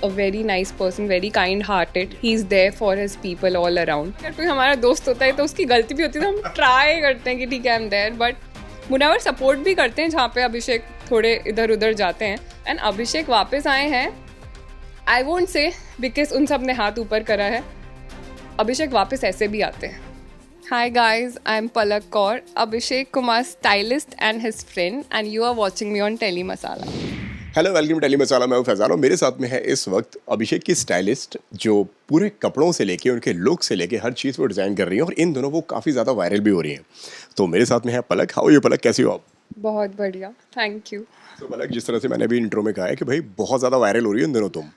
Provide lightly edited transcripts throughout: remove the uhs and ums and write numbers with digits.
A very nice person, very kind hearted. He is there for his people all around. अगर कोई हमारा दोस्त होता है तो उसकी गलती भी होती है तो हम ट्राई करते हैं कि ठीक है I am there, but Munawar support भी करते हैं जहाँ पे अभिषेक थोड़े इधर उधर जाते हैं. एंड अभिषेक वापस आए हैं, आई वोंट से बिकॉज उन सब ने हाथ ऊपर करा है. अभिषेक वापस ऐसे भी आते हैं. Hi guys, I'm Palak Kaur, Abhishek Kumar's stylist and his friend, and you are watching me on Tele Masala. Hello, welcome tele Masala. मैं हूं फैजान और मेरे साथ में है इस वक्त अभिषेक की स्टाइलिस्ट, जो पूरे कपड़ों से लेके उनके लुक से लेके हर चीज़ को डिज़ाइन कर रही हैं और इन दोनों वो काफ़ी ज़्यादा वायरल भी हो रही हैं. तो मेरे साथ में है पलक. हाउ यू पलक, कैसी हो आप? बहुत बढ़िया, थैंक यू. तो पलक, जिस तरह से मैंने अभी इंट्रो में कहा है कि भाई बहुत ज़्यादा वायरल हो रही है इन दिनों तुम,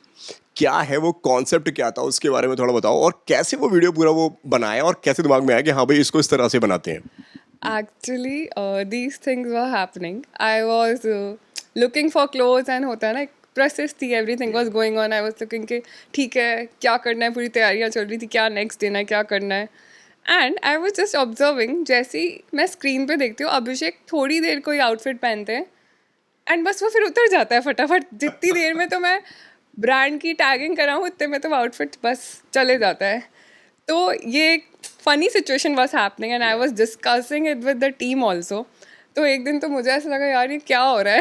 क्या है वो कॉन्सेप्ट, क्या था उसके बारे में थोड़ा बताओ, और कैसे वो वीडियो पूरा वो बनाया और कैसे दिमाग में आया कि हाँ भाई इसको इस तरह से बनाते हैं. Actually, these things were happening. I was looking for clothes and होता है ना, प्रोसेस थी, everything was going on. I was looking कि ठीक है क्या करना है, पूरी तैयारियां चल रही थी, क्या नेक्स्ट देना है, क्या करना है. And I was just observing, जैसे ही मैं स्क्रीन पे देखती हूँ अभिषेक थोड़ी देर कोई आउटफिट पहनते हैं एंड बस वो फिर उतर जाता है फटाफट. जितनी देर में तो मैं ब्रांड की टैगिंग कराऊँ उतने में तो आउटफिट बस चले जाता है. तो ये funny situation was happening and I was discussing it with the team also. तो एक दिन तो मुझे ऐसा लगा यार ये क्या हो रहा है.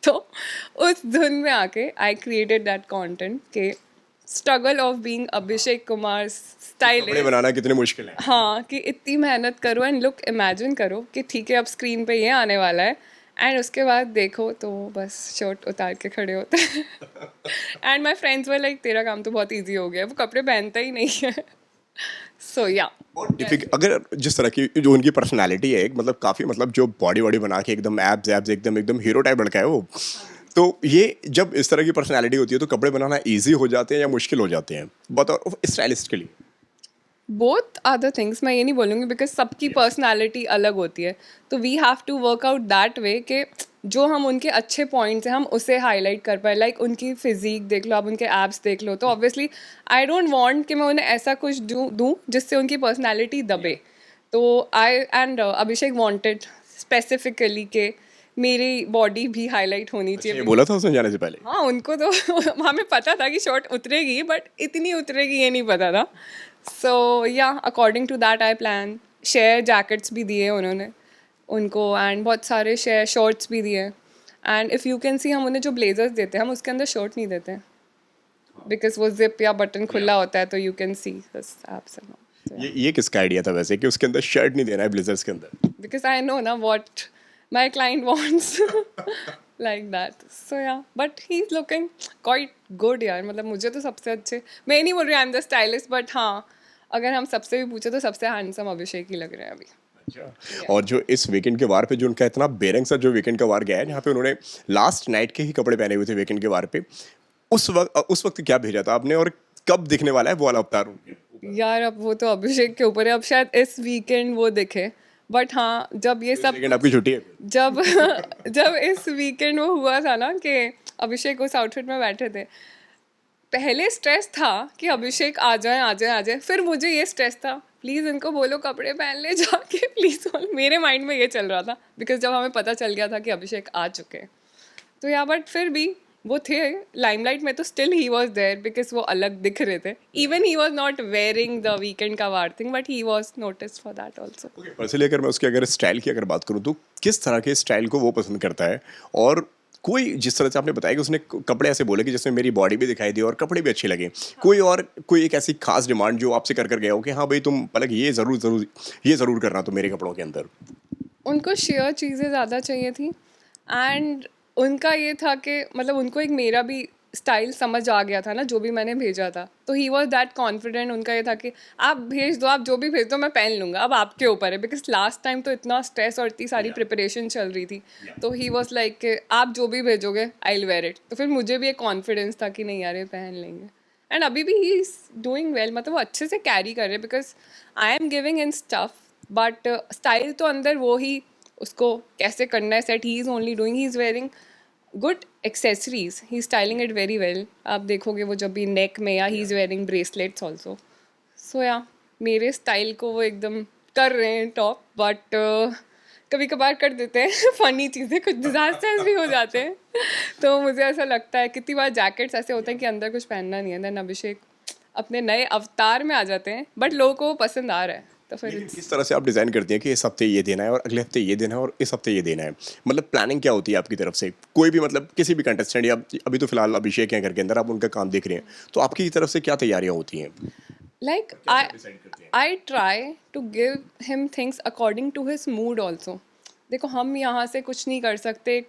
तो उस धुन में आके आई क्रिएटेड दैट कॉन्टेंट के struggle of being Abhishek Kumar कपड़े स्टाइलिस्ट. बनाना कितने मुश्किल है. हाँ, कि इतनी मेहनत करो एंड लुक इमेजिन करो कि ठीक है अब स्क्रीन पे ये आने वाला है एंड उसके बाद देखो तो बस शर्ट उतार के खड़े होते हैं. And my friends were like तेरा काम तो बहुत ईजी हो गया, वो कपड़े पहनता ही नहीं है. सो या और अगर जिस तरह की जो उनकी पर्सनालिटी है, एक मतलब काफ़ी मतलब जो बॉडी वॉडी बना के एकदम एब्स एब्स एकदम एकदम हीरो टाइप लड़का है वो. तो ये जब इस तरह की पर्सनालिटी होती है तो कपड़े बनाना इजी हो जाते हैं या मुश्किल हो जाते हैं, बताओ स्टाइलिस्ट के लिए. बोथ अदर थिंग्स मैं ये नहीं बोलूँगी बिकॉज सबकी पर्सनालिटी अलग होती है. तो we have to work out that way कि जो हम उनके अच्छे पॉइंट्स हैं हम उसे हाईलाइट कर पाए. लाइक उनकी फिजिक देख लो, आप उनके एब्स देख लो, तो ऑब्वियसली आई डोंट वांट कि मैं उन्हें ऐसा कुछ दूँ जिससे उनकी पर्सनैलिटी दबे. तो आई एंड अभिषेक वांटेड स्पेसिफिकली के मेरी बॉडी भी हाईलाइट होनी ये चाहिए. बोला था उसने जाने से पहले. हाँ, उनको तो हमें पता था कि शॉर्ट उतरेगी बट इतनी उतरेगी ये नहीं पता था. So yeah according to that I plan. शेयर जैकेट्स भी दिए उन्होंने उनको एंड बहुत सारे शेयर शॉर्ट्स भी दिए. And if you can see हम उन्हें जो ब्लेजर्स देते हैं हम उसके अंदर शर्ट नहीं देते बिकॉज वो जिप या बटन खुला होता है तो you can see this apps and all. ये किसका आइडिया था वैसे कि उसके अंदर शर्ट नहीं देना है ब्लेजर्स के अंदर. Because I know na what my client wants. Like that. So yeah, but he's looking quite good यार. मतलब मुझे तो सबसे अच्छे, मैं नहीं बोल रही I am the stylist, but हाँ अगर हम सबसे भी पूछे तो सबसे हैंडसम अभिषेक ही लग रहे हैं अभी. और जो इस वीकेंड के वार पे जो उनका इतना बेरंग सा जो वीकेंड का वार गया है, जहाँ पे उन्होंने लास्ट नाइट के ही कपड़े पहने हुए थे वीकेंड के वार पे, उस वक्त क्या भेजा था आपने और कब दिखने वाला है वो वाला अवतार? यार अब वो तो अभिषेक के ऊपर है, अब शायद इस वीकेंड वो दिखे. बट हाँ जब ये सब वीकेंड आपकी छुट्टी है. जब जब इस वीकेंड वो हुआ था ना कि अभिषेक उस आउटफिट में बैठे थे, पहले स्ट्रेस था कि अभिषेक आ जाए आ जाए आ जाए. फिर मुझे ये स्ट्रेस था प्लीज़ इनको बोलो कपड़े पहन ले जाके प्लीज़. मेरे माइंड में ये चल रहा था बिकॉज जब हमें पता चल गया था कि अभिषेक आ चुके हैं तो या बट फिर भी वो थे लाइमलाइट में तो still he was there because वो अलग दिख रहे थे. Even he was not wearing the weekend का वार thing but he was notice for that also. Personally अगर मैं उसके अगर स्टाइल की अगर बात करूँ तो किस तरह के स्टाइल को वो पसंद करता है, और कोई जिस तरह से आपने बताया कि उसने कपड़े ऐसे बोले कि जिसमें मेरी बॉडी भी दिखाई दी और कपड़े भी अच्छे लगे, कोई और कोई एक ऐसी खास डिमांड जो आपसे कर गया हो कि हाँ भाई तुम पलक ये ज़रूर करना तो मेरे कपड़ों के अंदर? उनको शेयर चीज़ें ज़्यादा चाहिए थी एंड उनका ये था कि मतलब उनको एक मेरा भी स्टाइल समझ आ गया था ना जो भी मैंने भेजा था. तो ही वॉज दैट कॉन्फिडेंट. उनका ये था कि आप भेज दो, आप जो भी भेज दो मैं पहन लूँगा, अब आपके ऊपर है. बिकॉज लास्ट टाइम तो इतना स्ट्रेस और इतनी सारी प्रिपरेशन चल रही थी. तो ही वॉज लाइक कि आप जो भी भेजोगे आई विल वेयर इट. तो फिर मुझे भी एक कॉन्फिडेंस था कि नहीं यार ये पहन लेंगे. एंड अभी भी ही इज़ डूइंग वेल, मतलब वो अच्छे से कैरी कर रहे हैं because I am giving in stuff but style तो अंदर वो ही उसको कैसे करना है set he is only doing. He is wearing good accessories, he styling it very well. आप देखोगे वो जब भी नेक में या he is wearing bracelets also. So या मेरे स्टाइल को वो एकदम कर रहे हैं टॉप. बट कभी कभार कर देते हैं फनी चीज़ें, कुछ डिजास्टर्स भी हो जाते हैं। तो मुझे ऐसा लगता है कितनी बार जैकेट्स ऐसे होते हैं कि अंदर कुछ पहनना नहीं है, देन अभिषेक अपने नए अवतार में आ जाते हैं, बट लोगों को वो पसंद आ रहा है, तो फिर लेकिन किस तरह से आप डिजाइन करती हैं कि इस हफ्ते ये देना है और अगले हफ्ते ये देना है और इस हफ्ते ये देना है? मतलब प्लानिंग क्या होती है आपकी तरफ से? कोई भी मतलब किसी भी कंटेस्टेंट या अभी तो फिलहाल अभिषेक हैं घर के अंदर, आप उनका काम देख रहे हैं, तो आपकी तरफ से क्या तैयारियां होती हैं? like I try to give him things according to his mood also. देखो हम यहाँ से कुछ नहीं कर सकते,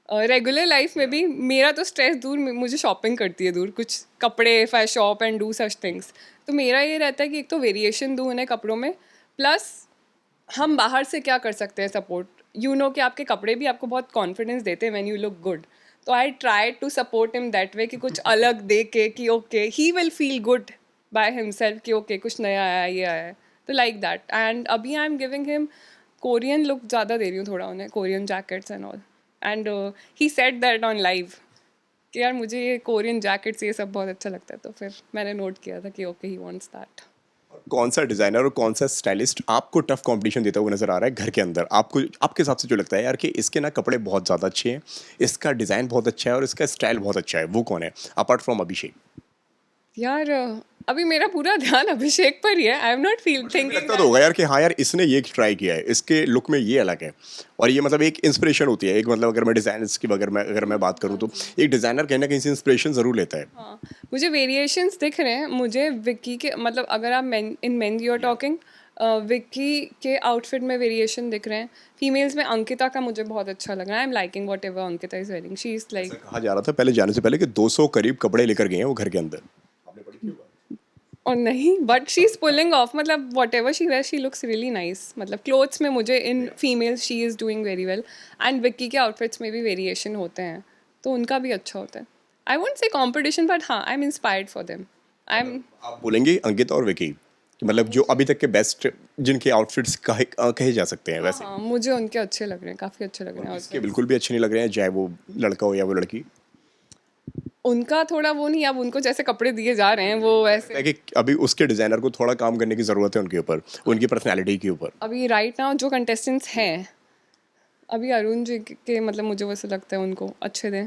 रेगुलर लाइफ में भी मेरा तो स्ट्रेस दूर, मुझे शॉपिंग करती है दूर, कुछ कपड़े, if I shop and do such things, तो मेरा ये रहता है कि एक तो वेरिएशन दूँ उन्हें कपड़ों में, प्लस हम बाहर से क्या कर सकते हैं सपोर्ट, यू नो कि आपके कपड़े भी आपको बहुत कॉन्फिडेंस देते हैं व्हेन यू लुक गुड, तो I try to support him that way कि कुछ अलग दे के कि okay he will feel good by himself कि ओके कुछ नया आया है, ये आया है, तो लाइक दैट। एंड अभी आई am giving him Korean look ज़्यादा दे रही हूँ थोड़ा उन्हें, Korean jackets and all, and he said that on live कि यार मुझे ये कोरियन जैकेट्स ये सब बहुत अच्छा लगता है, तो फिर मैंने नोट किया था कि ओके ही वांट्स दैट। कौन सा डिजाइनर और कौन सा स्टाइलिस्ट आपको टफ कंपटीशन देता हुआ नजर आ रहा है घर के अंदर? आपको आपके हिसाब से जो लगता है यार कि इसके ना कपड़े बहुत ज़्यादा अच्छे हैं, इसका डिज़ाइन बहुत अच्छा है और इसका स्टाइल बहुत अच्छा है, वो कौन है अपार्ट फ्रॉम अभिषेक? यार अभी मेरा पूरा ध्यान अभिषेक पर ही है, I am not feel thinking लगता तो होगा यार कि हाँ यार इसने ये ट्राई किया है, इसके लुक में ये अलग है, और ये मतलब एक इंस्पिरेशन होती है, एक मतलब अगर मैं डिजाइन की अगर मैं बात करूँ तो एक डिजाइनर कहीं ना कहीं से इंस्पिरेशन जरूर लेता है। हाँ मुझे वेरिएशंस दिख रहे हैं, मुझे विक्की के मतलब अगर आप in men you are talking, Vicky के आउटफिट में वेरिएशन दिख रहे हैं, फीमेल्स में अंकिता का मुझे बहुत अच्छा लग रहा है, I am liking what ever Ankita is wearing, she is like, कहा जा रहा था पहले जाने से पहले कि 200 करीब कपड़े लेकर गए हैं वो घर के अंदर। आपने पढ़ी थी वो बात? और नहीं but she is pulling off, मतलब whatever she wear she looks really nice, मतलब क्लोथ्स में मुझे in females she is doing very well, and Vicky के आउटफिट्स में भी वेरिएशन होते हैं तो उनका भी अच्छा होता है। I won't say competition but हाँ I am inspired for them, I am, आप बोलेंगे अंकित और विकी कि मतलब जो अभी तक के बेस्ट जिनके आउटफिट्स कहे जा सकते हैं वैसे? हाँ मुझे उनके अच्छे लग रहे हैं, काफ़ी अच्छे लग रहे हैं इसके outfits। बिल्कुल भी अच्छे नहीं लग रहे हैं, चाहे वो लड़का हो या वो लड़की। उनका थोड़ा वो नहीं, अब उनको जैसे कपड़े दिए जा रहे हैं वो वैसे, है कि अभी उसके डिजाइनर को थोड़ा काम करने की जरूरत है उनके ऊपर, उनकी पर्सनैलिटी के ऊपर। अभी राइट नाउ जो कंटेस्टेंट्स हैं, अभी अरुण जी के मतलब मुझे वैसे लगता है उनको अच्छे थे,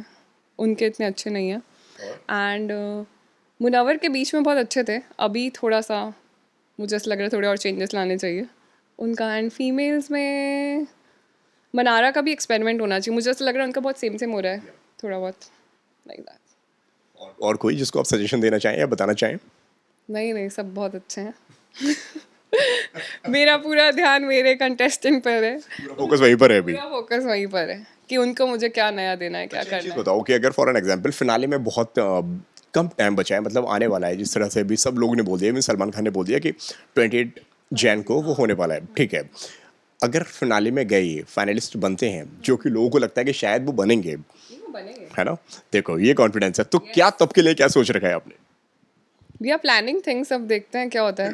उनके इतने अच्छे नहीं हैं, एंड मुनव्वर के बीच में बहुत अच्छे थे, अभी थोड़ा सा मुझे ऐसा लग रहा है थोड़े और चेंजेस लाने चाहिए उनका, एंड फीमेल्स में मनारा का भी एक्सपेरिमेंट होना चाहिए, मुझे ऐसा लग रहा है उनका बहुत सेम सेम हो रहा है थोड़ा बहुत, लाइक दैट। और कोई जिसको आप सजेशन देना चाहें या बताना चाहें? नहीं नहीं सब बहुत अच्छे हैं मेरा पूरा ध्यान मेरे कंटेस्टेंट पर है, फोकस वहीं पर है अभी। पूरा फोकस वहीं पर है कि उनको मुझे क्या नया देना है, क्या एक करना चीज है। बताओ कि अगर फॉर एन एग्जांपल फिनाले में बहुत कम टाइम बचा है, मतलब आने वाला है, जिस तरह से अभी सब लोगों ने बोल दिया, इवन सलमान खान ने बोल दिया कि 28 जैन को वो होने वाला है, ठीक है, अगर फिनाले में गए फाइनलिस्ट बनते हैं जो कि लोगों को लगता है कि शायद वो बनेंगे, वो बनेंगे, है ना, देखो ये कॉन्फिडेंस है, तो क्या तब के लिए क्या सोच रखा है आपने? वी आर प्लानिंग थिंग्स, अब देखते हैं क्या होता है,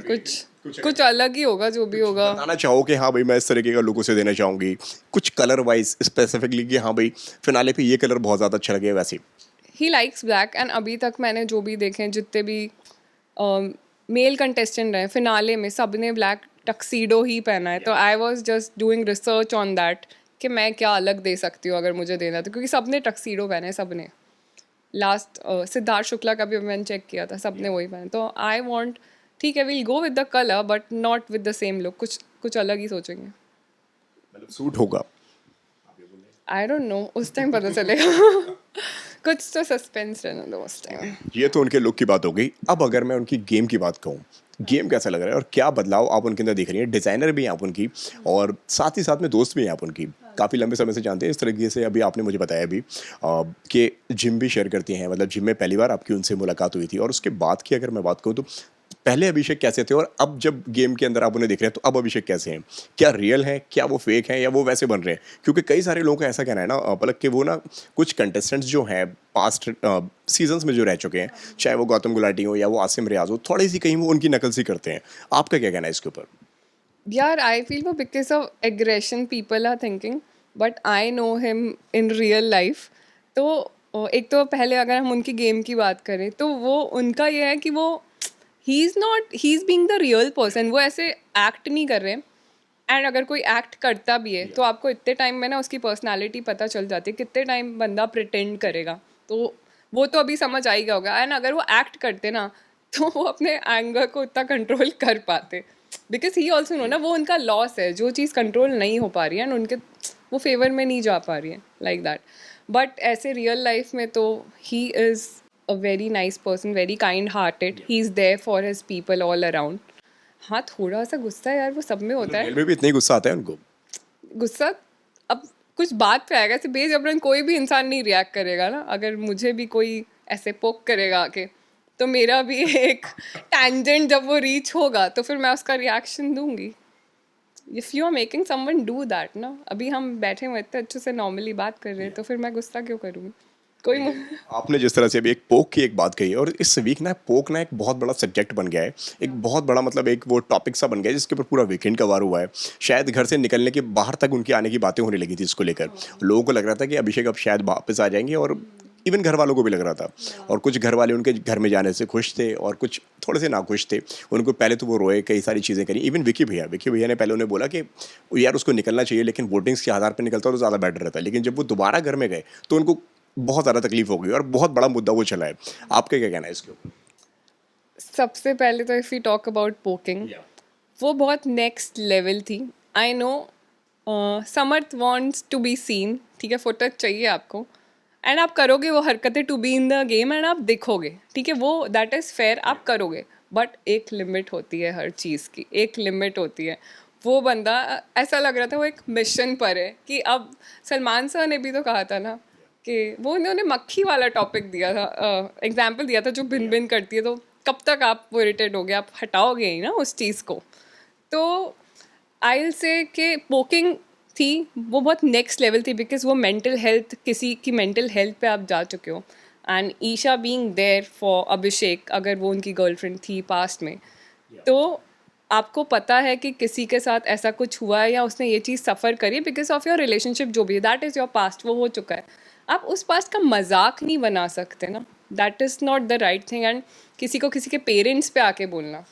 कुछ अलग ही होगा जो भी होगा। बताना चाहो कि हाँ भाई मैं इस तरीके का लुक उसे देना चाहूंगी, कुछ कलर वाइज स्पेसिफिकली कि हाँ भाई फिनाले पे ये कलर बहुत ज़्यादा अच्छा लगे वैसे? ही लाइक्स ब्लैक, एंड अभी तक मैंने जो भी देखे हैं जितने भी मेल कंटेस्टेंट रहे फिनाले में, सब ने ब्लैक टक्सीडो ही पहना है, तो I was just doing research on that कि मैं क्या अलग दे सकती हूँ अगर मुझे देना, तो क्योंकि सब ने टक्सीडो पहने, सब ने लास्ट सिद्धार्थ शुक्ला का भी मैंने चेक किया था, सब ने वही पहना, तो आई वॉन्ट ठीक है will go with the colour but not with the same look, कुछ अलग ही सोचेंगे। मतलब सूट होगा? आई डोंट नो, उस टाइम पता चलेगा कुछ तो सस्पेंस रहना दो उस टाइम। ये तो उनके लुक की बात हो गई, अब अगर मैं उनकी गेम की बात कहूँ, गेम कैसा लग रहा है और क्या बदलाव आप उनके अंदर देख रही हैं? डिज़ाइनर भी हैं आप उनकी और साथ ही साथ में दोस्त भी हैं आप उनकी, काफ़ी लंबे समय से जानते हैं, इस तरीके से अभी आपने मुझे बताया अभी कि जिम भी शेयर करती हैं, मतलब जिम में पहली बार आपकी उनसे मुलाकात हुई थी, और उसके बाद की अगर मैं बात करूँ तो पहले अभिषेक कैसे थे और अब जब गेम के अंदर आप उन्हें देख रहे हैं तो अब अभिषेक कैसे हैं? क्या रियल हैं, क्या वो फेक हैं या वो वैसे बन रहे हैं? क्योंकि कई सारे लोगों का ऐसा कहना है ना पलक कि वो ना कुछ कंटेस्टेंट्स जो हैं पास्ट सीजन्स में जो रह चुके हैं, चाहे वो गौतम गुलाटी हो या वो आसिम रियाज हो, थोड़ी सी कहीं वो उनकी नकल सी करते हैं। आपका क्या कहना है इसके ऊपर? यार आई फील वो because of aggression people are thinking, but I know him in real life, तो एक तो पहले अगर हम उनकी गेम की बात करें तो वो उनका ये है कि वो he is being the real person, वो ऐसे एक्ट नहीं कर रहे हैं, एंड अगर कोई एक्ट करता भी है तो आपको इतने टाइम में ना उसकी पर्सनालिटी पता चल जाती है, कितने टाइम बंदा प्रिटेंड करेगा, तो वो तो अभी समझ आ ही गया होगा। एंड अगर वो एक्ट करते ना तो वो अपने एंगर को इतना कंट्रोल कर पाते, बिकॉज ही ऑल्सो नो ना वो उनका लॉस है, जो चीज़ कंट्रोल नहीं हो पा रही है एंड उनके वो फेवर में नहीं जा पा रही है, लाइक दैट। बट ऐसे रियल लाइफ में तो he is a very nice person, very kind hearted, he is there for his people all around. हाँ, थोड़ा सा गुस्सा यार वो सब में होता है। रियल में भी इतना ही गुस्सा आता है उनको? गुस्सा अब कुछ बात पे आएगा, ऐसे बेजबरन कोई भी इंसान नहीं रिएक्ट करेगा ना। अगर मुझे भी कोई ऐसे पोक करेगा आके तो मेरा भी एक टैंजेंट जब वो रीच होगा तो फिर मैं उसका रिएक्शन दूंगी। If you are making someone do that ना, अभी हम बैठे हुए इतने अच्छे से नॉर्मली बात कर रहे हैं तो फिर मैं गुस्सा क्यों करूँगी? कोई आपने जिस तरह से अभी एक पोक की एक बात कही, और इस वीक ना पोक ना एक बहुत बड़ा सब्जेक्ट बन गया है, एक बहुत बड़ा मतलब एक वो टॉपिक सा बन गया है जिसके ऊपर पूरा वीकेंड कवर हुआ है। शायद घर से निकलने के बाहर तक उनके आने की बातें होने लगी थी इसको लेकर। लोगों को लग रहा था कि अभिषेक अब शायद वापस आ जाएंगे, और इवन घर वालों को भी लग रहा था। और कुछ घर वाले उनके घर में जाने से खुश थे और कुछ थोड़े से नाखुश थे। उनको पहले तो वो रोए, कई सारी चीज़ें करी। इवन विकी भैया ने पहले उन्हें बोला कि यार उसको निकलना चाहिए, लेकिन वोटिंग्स के आधार पर निकलता तो ज़्यादा बेटर रहता। लेकिन जब वो दोबारा घर में गए तो उनको बहुत ज़्यादा तकलीफ हो गई और बहुत बड़ा मुद्दा वो चला है। आपका क्या कहना है इसके ऊपर? सबसे पहले तो if you talk about poking, वो बहुत नेक्स्ट लेवल थी। I know Samarth wants to be seen, ठीक है, फुटेज चाहिए आपको एंड आप करोगे वो हरकतें to be in the game and आप दिखोगे, ठीक है, वो दैट इज़ फेयर, आप करोगे। बट एक लिमिट होती है हर चीज़ की, एक लिमिट होती है। वो बंदा ऐसा लग रहा था वो एक मिशन पर है कि अब सलमान सर ने भी तो कहा था ना कि वो उन्होंने मक्खी वाला टॉपिक दिया था, एग्जाम्पल दिया था जो भिन भिन करती है, तो कब तक आप वो इरिटेट हो गए, आप हटाओगे ही ना उस चीज़ को। तो आई विल से कि पोकिंग थी वो बहुत नेक्स्ट लेवल थी, बिकॉज वो मेंटल हेल्थ, किसी की मेंटल हेल्थ पे आप जा चुके हो। And Isha being there for Abhishek, अगर वो उनकी गर्लफ्रेंड थी पास्ट में, तो आपको पता है कि किसी के साथ ऐसा कुछ हुआ है या उसने ये चीज़ सफ़र करी बिकॉज ऑफ योर रिलेशनशिप, जो भी है दैट इज़ योर पास्ट, वो हो चुका है। आप उस पास्ट का मजाक नहीं बना सकते ना, that is not the right thing. And किसी को किसी के पेरेंट्स पे आके बोलना,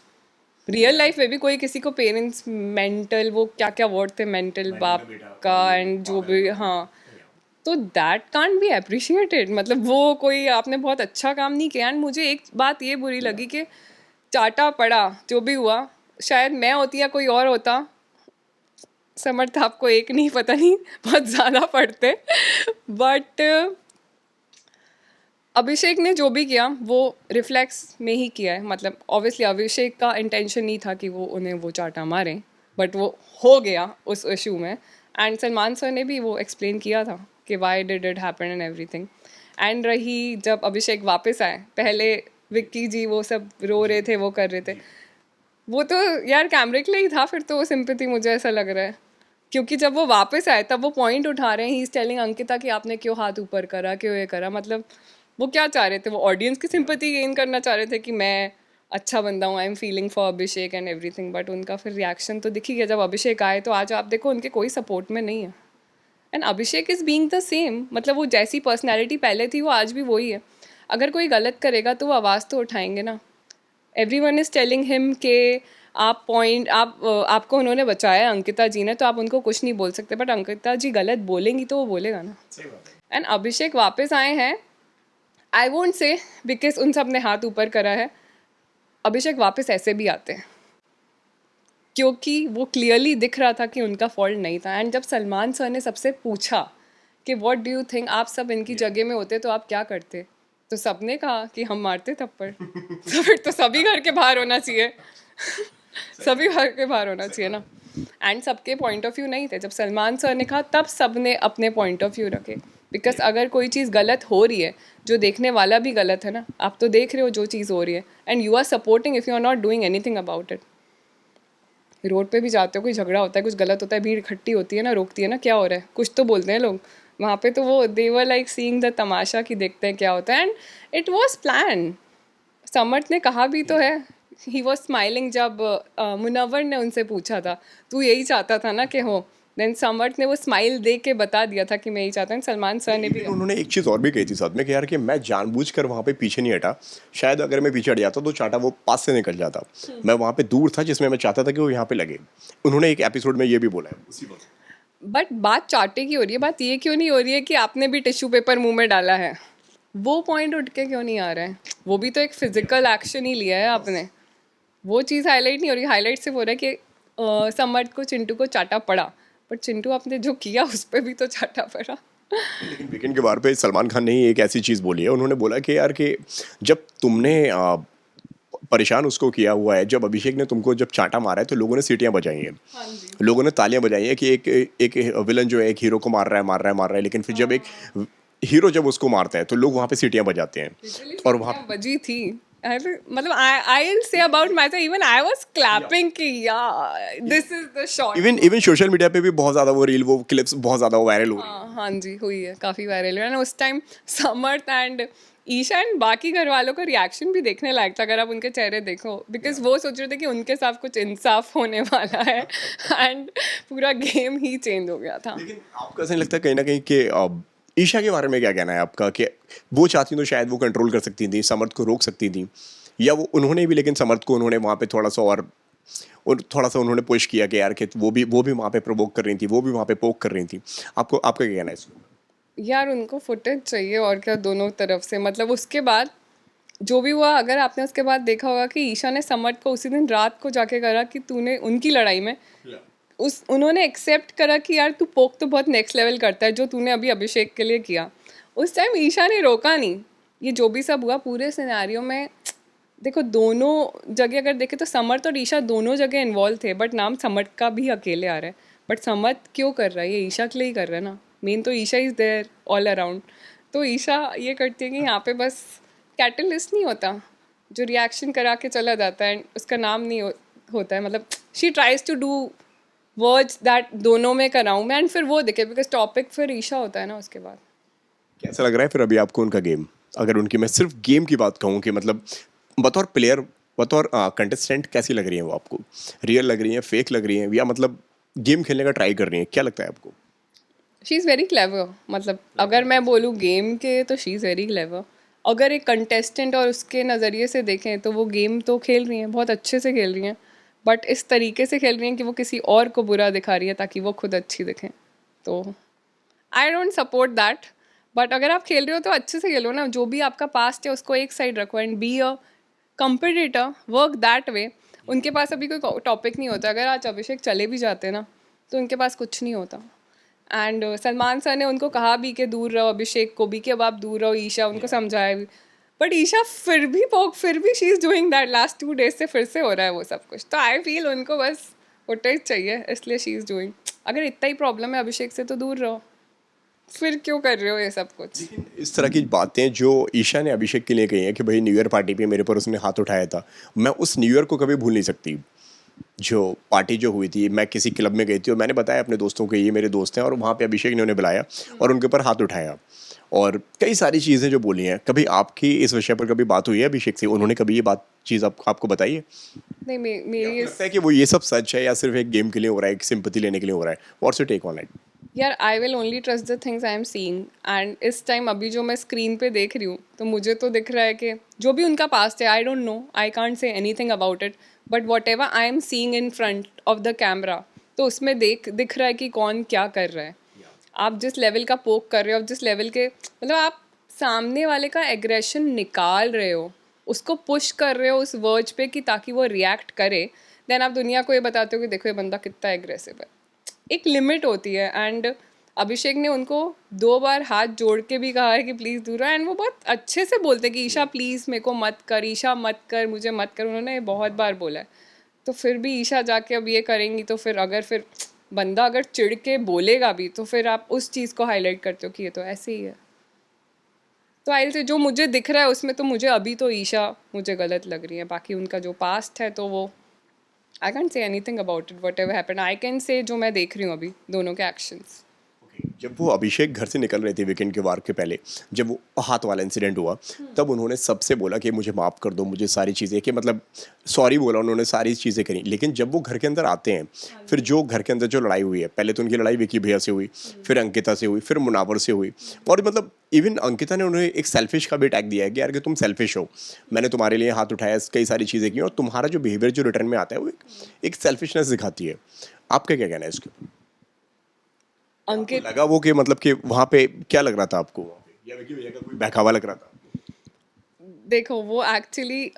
रियल लाइफ में भी कोई किसी को पेरेंट्स मेंटल, वो क्या क्या वर्ड थे, मेंटल बाप का एंड जो भी, हाँ, तो दैट कांट बी अप्रिशिएटेड। मतलब वो कोई आपने बहुत अच्छा काम नहीं किया। एंड मुझे एक बात ये बुरी लगी कि चाटा पड़ा जो भी हुआ, शायद मैं होती या कोई और होता, समर्थ आपको एक नहीं पता नहीं बहुत ज़्यादा पढ़ते, बट अभिषेक ने जो भी किया वो रिफ्लेक्स में ही किया है। मतलब ऑब्वियसली अभिषेक का इंटेंशन नहीं था कि वो उन्हें वो चाटा मारें, बट वो हो गया उस इशू में। एंड सलमान सर ने भी वो एक्सप्लेन किया था कि why did it happen and everything. And रही जब अभिषेक वापस आए, पहले विक्की जी वो सब रो रहे थे, वो कर रहे थे, वो तो यार कैमरे के लिए ही था फिर तो वो सिंपैथी, मुझे ऐसा लग रहा है। क्योंकि जब वो वापस आए तब वो पॉइंट उठा रहे हैं, ही इज टेलिंग अंकिता कि आपने क्यों हाथ ऊपर करा, क्यों ये करा। मतलब वो क्या चाह रहे थे, वो ऑडियंस की सिंपैथी गेन करना चाह रहे थे कि मैं अच्छा बंदा हूँ, I am feeling for Abhishek and everything. But उनका फिर रिएक्शन तो दिख ही गया जब अभिषेक आए, तो आज आप देखो उनके कोई सपोर्ट में नहीं है। And Abhishek is being the same, मतलब वो जैसी पर्सनैलिटी पहले थी वो आज भी वही है। अगर कोई गलत करेगा तो वो आवाज़ तो उठाएंगे ना। एवरीवन इज़ टेलिंग हिम के आप पॉइंट, आपको उन्होंने बचाया अंकिता जी ने, तो आप उनको कुछ नहीं बोल सकते। बट अंकिता जी गलत बोलेंगी तो वो बोलेगा ना। एंड अभिषेक वापस आए हैं, आई वोंट से बिकॉज उन सब ने हाथ ऊपर करा है, अभिषेक वापस ऐसे भी आते हैं क्योंकि वो क्लियरली दिख रहा था कि उनका फॉल्ट नहीं था। एंड जब सलमान सर ने सबसे पूछा कि व्हाट डू यू थिंक, आप सब इनकी जगह में होते तो आप क्या करते, तो सबने कहा कि हम मारते थप्पड़। तो फिर तो सभी घर के बाहर होना चाहिए सभी घर के बाहर होना चाहिए ना। एंड सबके पॉइंट ऑफ व्यू नहीं थे। जब सलमान सर ने कहा तब सब ने अपने पॉइंट ऑफ व्यू रखे, बिकॉज अगर कोई चीज़ गलत हो रही है, जो देखने वाला भी गलत है ना, आप तो देख रहे हो जो चीज़ हो रही है and you are supporting if you are not doing anything about it. Road पे भी जाते हो, कोई झगड़ा होता है, कुछ गलत होता है, भीड़ इकट्ठी होती है ना, रोकती है ना, क्या हो रहा है, कुछ तो बोलते हैं लोग। वहाँ पे तो वो they were like seeing the tamasha कि देखते हैं क्या होता है। And it was plan. Samarth ने कहा भी तो है, ही वॉज स्माइलिंग जब मुनव्वर ने उनसे पूछा था तू यही चाहता था ना कि हो, देन समर्थ ने वो स्माइल दे के बता दिया था कि मैं ही चाहता हूँ. सलमान सर ने भी लेकिन उन्होंने एक चीज़ और भी कही थी साथ में कि यार कि मैं जानबूझकर वहाँ पे पीछे नहीं हटा, शायद अगर मैं पीछे हट जाता तो चाटा वो पास से निकल जाता, मैं वहाँ पे दूर था जिसमें मैं चाहता था कि वो यहाँ पे लगे. उन्होंने एक एपिसोड में ये भी बोला है उसी वक्त. बट बात चाटे की हो रही है, बात ये क्यों नहीं हो रही है कि आपने भी टिश्यू पेपर मुंह में डाला है. वो पॉइंट उठ के क्यों नहीं आ रहा है. वो भी तो एक फिजिकल एक्शन ही लिया है आपने. वो चीज़ हाईलाइट नहीं हो रही. हाईलाइट सिर्फ हो रहा है कि समर्थ को चिंटू को चाटा पड़ा, बट चिंटू आपने जो किया उस पर भी तो चाटा पड़ा. लेकिन वीकेंड के बार पे सलमान खान ने ही एक ऐसी चीज़ बोली है, उन्होंने बोला कि यार कि जब तुमने परेशान उसको किया हुआ है, जब अभिषेक ने तुमको जब चांटा मारा है तो लोगों ने सीटियां बजाई हैं, हाँ जी. लोगों ने तालियां बजाई हैं कि एक विलन जो है एक हीरो को मार रहा है, लेकिन फिर जब एक हीरो जब उसको मारता है तो लोग वहाँ पे सीटियां बजाते हैं. और वहाँ क्या बजी थी. मतलब I will say about my self, even I was clapping कि या this is the shot. Even social media पे भी बहुत ज़्यादा वो रील, वो क्लिप्स बहुत ज़्यादा वायरल हो रही है. हाँ जी, हुई है, काफ़ी वायरल हुआ. उस time Samarth and Isha and बाकी घर वालों का रिएक्शन भी देखने लायक था अगर आप उनके चेहरे देखो, बिकॉज वो सोच रहे थे कि उनके साथ कुछ इंसाफ होने वाला है एंड पूरा गेम ही चेंज हो गया था. लेकिन आपको ऐसा नहीं लगता कहीं ना कहीं कि ईशा के बारे में क्या कहना है आपका कि वो चाहती तो शायद वो कंट्रोल कर सकती थी, समर्थ को रोक सकती थी, या वो उन्होंने भी, लेकिन समर्थ को उन्होंने वहाँ पे थोड़ा सा और थोड़ा सा उन्होंने पुश किया कि यार कि वो भी वहाँ पे प्रोवोक कर रही थी, वो भी वहाँ पे पोक कर रही थी. आपका क्या कहना है इसको? यार उनको फुटेज चाहिए और क्या, दोनों तरफ से. मतलब उसके बाद जो भी हुआ, अगर आपने उसके बाद देखा होगा कि ईशा ने समर्थ को उसी दिन रात को जाके करा कि तूने उनकी लड़ाई में उन्होंने एक्सेप्ट करा कि यार तू पोक तो बहुत नेक्स्ट लेवल करता है जो तूने अभी अभिषेक के लिए किया. उस टाइम ईशा ने रोका नहीं. ये जो भी सब हुआ पूरे सिनेरियो में, देखो दोनों जगह अगर देखें तो समर्थ और ईशा दोनों जगह इन्वॉल्व थे, बट नाम समर्थ का भी अकेले आ रहा है. बट समर्थ क्यों कर रहा है, ये ईशा के लिए ही कर रहा है ना. मेन तो Isha is there all around. तो ईशा ये करती है कि यहाँ पे बस कैटलिस्ट नहीं होता जो रिएक्शन करा के चला जाता है, उसका नाम नहीं होता है. मतलब she tries to do words that दोनों में कराऊँ मैं, एंड फिर वो दिखे, बिकॉज टॉपिक फिर ईशा होता है ना उसके बाद. कैसा लग रहा है फिर अभी आपको उनका गेम? अगर उनकी मैं सिर्फ गेम की बात कहूँ कि मतलब बतौर प्लेयर, बतौर कंटेस्टेंट कैसी लग रही है वो आपको? रियल लग रही है, फेक लग रही है, या मतलब गेम खेलने का ट्राई कर रही है, क्या लगता है आपको? She is very clever. मतलब अगर मैं बोलूँ गेम के तो शी इज़ वेरी क्लेवर. अगर एक कंटेस्टेंट और उसके नज़रिए से देखें तो वो गेम तो खेल रही हैं, बहुत अच्छे से खेल रही हैं, बट इस तरीके से खेल रही हैं कि वो किसी और को बुरा दिखा रही है ताकि वो खुद अच्छी दिखें. तो I don't support that. But अगर आप खेल रहे हो तो अच्छे से खेलो ना. जो भी आपका पास्ट है उसको एक साइड रखो and be a competitor, work that way. उनके पास अभी कोई टॉपिक नहीं होता. अगर आज अभिषेक चले भी जाते ना तो उनके पास कुछ नहीं होता. एंड सलमान सर ने उनको कहा भी कि दूर रहो, अभिषेक को भी कि अब आप दूर रहो. ईशा उनको समझाया भी, बट ईशा फिर भी she is doing that. Last 2 days से फिर से हो रहा है वो सब कुछ. तो आई फील उनको बस फुटेज चाहिए, इसलिए शी इज़ डूइंग. अगर इतना ही प्रॉब्लम है अभिषेक से तो दूर रहो. फिर क्यों कर रहे हो ये सब कुछ? इस तरह की बातें जो ईशा ने अभिषेक के लिए कही है कि भाई न्यू ईयर पार्टी पे मेरे पर उसने हाथ उठाया था, मैं उस न्यू ईयर को कभी भूल नहीं सकती. जो पार्टी जो हुई थी, मैं किसी क्लब में गई थी और मैंने बताया अपने दोस्तों को ये मेरे दोस्त हैं, और वहाँ पे अभिषेक ने उन्हें बुलाया और उनके ऊपर हाथ उठाया और कई सारी चीज़ें जो बोली हैं. कभी आपकी इस विषय पर कभी बात हुई है अभिषेक से? उन्होंने कभी ये बात चीज़ आपको बताई है? नहीं, मेरी लगता है कि वो ये सब सच है या सिर्फ एक गेम के लिए हो रहा है, एक सिंपैथी लेने के लिए हो रहा है? What's your take on it? यार I will only trust the things I am seeing. And इस टाइम अभी जो मैं स्क्रीन पे देख रही हूँ तो मुझे तो दिख रहा है कि जो भी उनका पास्ट है, I don't know, I can't say anything about it, but what ever I am seeing in front of the camera, तो उसमें दिख रहा है कि कौन क्या कर रहा है. आप जिस लेवल का पोक कर रहे हो, जिस लेवल के मतलब आप सामने वाले का एग्रेशन निकाल रहे हो, उसको पुश कर रहे हो उस वर्ज पे कि ताकि वो रिएक्ट करे, देन आप दुनिया को ये बताते हो कि देखो ये बंदा कितना एग्रेसिव है. एक लिमिट होती है. एंड अभिषेक ने उनको 2 बार हाथ जोड़ के भी कहा है कि प्लीज़ दूर रहो. एंड वो बहुत अच्छे से बोलते हैं कि ईशा प्लीज़ मेरे को मत कर, ईशा मत कर, मुझे मत कर. उन्होंने बहुत बार बोला है. तो फिर भी ईशा जाके अब ये करेंगी तो फिर अगर बंदा अगर चिढ़ के बोलेगा भी तो फिर आप उस चीज़ को हाईलाइट करते हो कि ये तो ऐसे ही है. तो आई से जो मुझे दिख रहा है उसमें तो मुझे अभी तो ईशा मुझे गलत लग रही है. बाकी उनका जो पास्ट है तो वो I can't say anything about it. What ever happen I can say जो मैं देख रही हूँ अभी दोनों के एक्शंस. जब वो अभिषेक घर से निकल रहे थे वीकेंड के वार के पहले, जब वो हाथ वाला इंसिडेंट हुआ, तब उन्होंने सबसे बोला कि मुझे माफ़ कर दो, मुझे सारी चीज़ें, कि मतलब सॉरी बोला उन्होंने, सारी चीज़ें करी। लेकिन जब वो घर के अंदर आते हैं, फिर जो घर के अंदर जो लड़ाई हुई है, पहले तो उनकी लड़ाई विकी भैया से हुई, फिर अंकिता से हुई, फिर मुनावर से हुई, और मतलब इवन अंकिता ने उन्हें एक सेल्फिश का भी टैग दिया है कि यार कि तुम सेल्फिश हो, मैंने तुम्हारे लिए हाथ उठाया, कई सारी चीज़ें की, और तुम्हारा जो बिहेवियर जो रिटर्न में आता है वो एक सेल्फिशनेस दिखाती है। आपका क्या कहना है इसके ऊपर? अंकित, लगा वो कि मतलब कि वहाँ पे क्या लग रहा था आपको वहाँ पे? या विकी भैया का कोई बहकावा लग रहा था? देखो वो एक्चुअली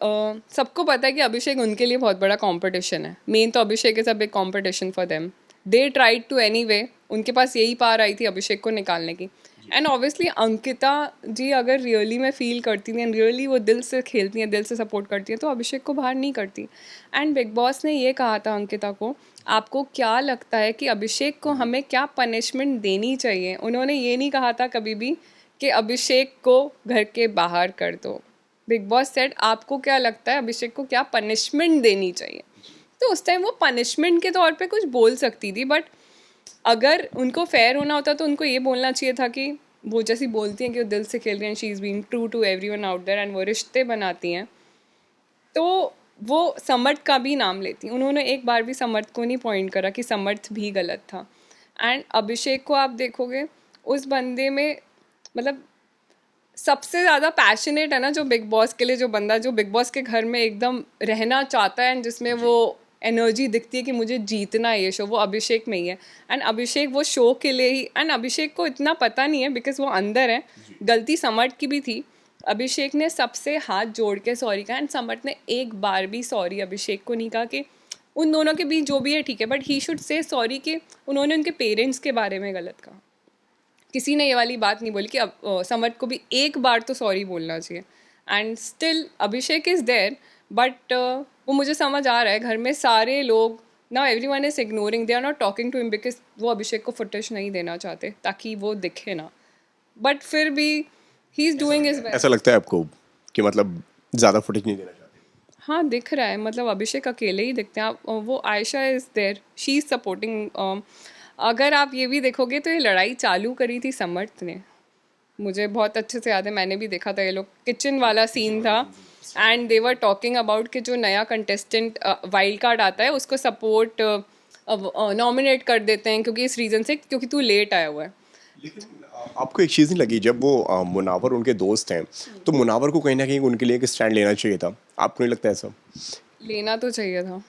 सबको पता है कि अभिषेक उनके लिए बहुत बड़ा कंपटीशन है। मेन तो Abhishek is a big competition for them. They tried to any way, उनके पास यही पार आई थी अभिषेक को निकालने की। एंड ऑब्वियसली अंकिता जी अगर रियली में फील करती हैं, रियली वो दिल से खेलती हैं, दिल से सपोर्ट करती हैं, तो अभिषेक को बाहर नहीं करती। एंड बिग बॉस ने ये कहा था अंकिता को, आपको क्या लगता है कि अभिषेक को हमें क्या पनिशमेंट देनी चाहिए? उन्होंने ये नहीं कहा था कभी भी कि अभिषेक को घर के बाहर कर दो। बिग बॉस सेड आपको क्या लगता है अभिषेक को क्या पनिशमेंट देनी चाहिए? तो उस टाइम वो पनिशमेंट के तौर पे कुछ बोल सकती थी, बट अगर उनको फेयर होना होता तो उनको ये बोलना चाहिए था कि वो जैसी बोलती हैं कि वो दिल से खेल रही हैं, she is being true to everyone out there, and वो रिश्ते बनाती हैं, तो वो समर्थ का भी नाम लेती। उन्होंने एक बार भी समर्थ को नहीं पॉइंट करा कि समर्थ भी गलत था। एंड अभिषेक को आप देखोगे, उस बंदे में मतलब सबसे ज़्यादा पैशनेट है ना जो बिग बॉस के लिए, जो बंदा जो बिग बॉस के घर में एकदम रहना चाहता है एंड जिसमें वो एनर्जी दिखती है कि मुझे जीतना है ये शो, वो अभिषेक में ही है। एंड अभिषेक वो शो के लिए ही, एंड अभिषेक को इतना पता नहीं है बिकॉज वो अंदर है, गलती समर्थ की भी थी। अभिषेक ने सबसे हाथ जोड़ के सॉरी कहा, एंड समर्थ ने एक बार भी सॉरी अभिषेक को नहीं कहा कि उन दोनों के बीच जो भी है ठीक है, but he should say sorry कि उन्होंने उनके पेरेंट्स के बारे में गलत कहा। किसी ने ये वाली बात नहीं बोली कि अब समर्थ को भी एक बार तो सॉरी बोलना चाहिए। And still Abhishek is there, but वो मुझे समझ आ रहा है घर में सारे लोग ना, everyone is ignoring, they are not talking to him because वो अभिषेक को फुटेज नहीं देना चाहते ताकि वो दिखे ना, बट फिर भी he is doing his best. ऐसा लगता है आपको कि मतलब ज़्यादा फुटेज नहीं देना चाहते? हाँ दिख रहा है, मतलब अभिषेक अकेले ही दिखते हैं। आप वो Ayesha is there, she is supporting. अगर आप ये भी देखोगे तो ये लड़ाई चालू करी थी समर्थ ने, मुझे बहुत अच्छे से याद है, मैंने भी देखा था। ये लोग किचन वाला सीन था and they were talking about कि जो नया कंटेस्टेंट वाइल्ड कार्ड आता है उसको सपोर्ट नॉमिनेट कर देते हैं क्योंकि इस रीज़न से, क्योंकि तू लेट आया हुआ है। लेकिन आपको एक चीज़ नहीं लगी जब वो मुनावर उनके दोस्त हैं, तो मुनावर को कहीं ना कहीं उनके लिए एक स्टैंड लेना चाहिए था? आपको नहीं लगता ऐसा? लेना तो चाहिए था,